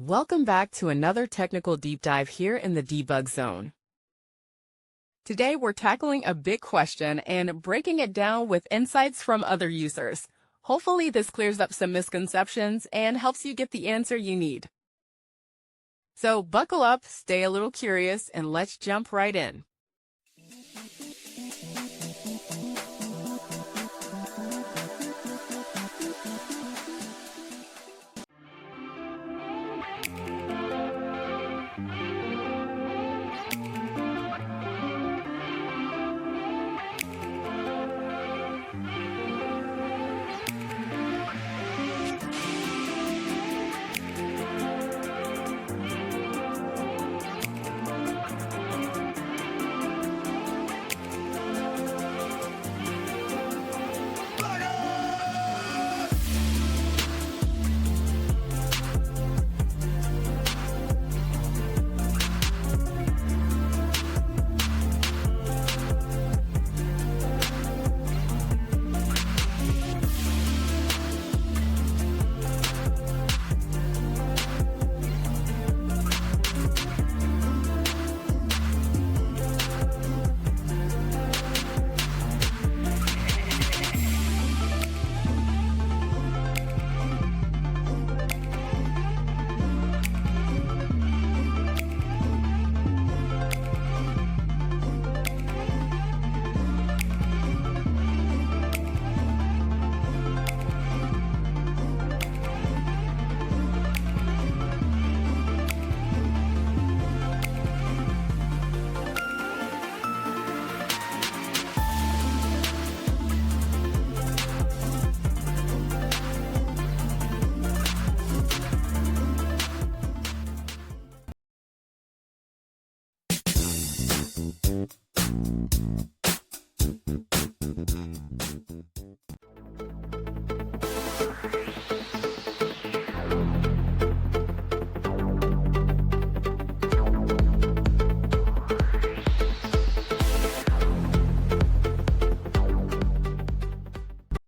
Welcome back to another technical deep dive here in the debug zone. Today we're tackling a big question and breaking it down with insights from other users. Hopefully this clears up some misconceptions and helps you get the answer you need. So buckle up, stay a little curious, and let's jump right in.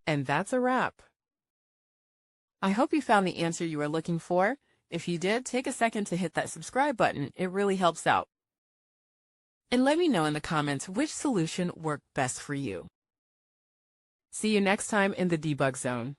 And that's a wrap. I hope you found the answer you were looking for. If you did, take a second to hit that subscribe button. It really helps out. And let me know in the comments which solution worked best for you. See you next time in the debug zone.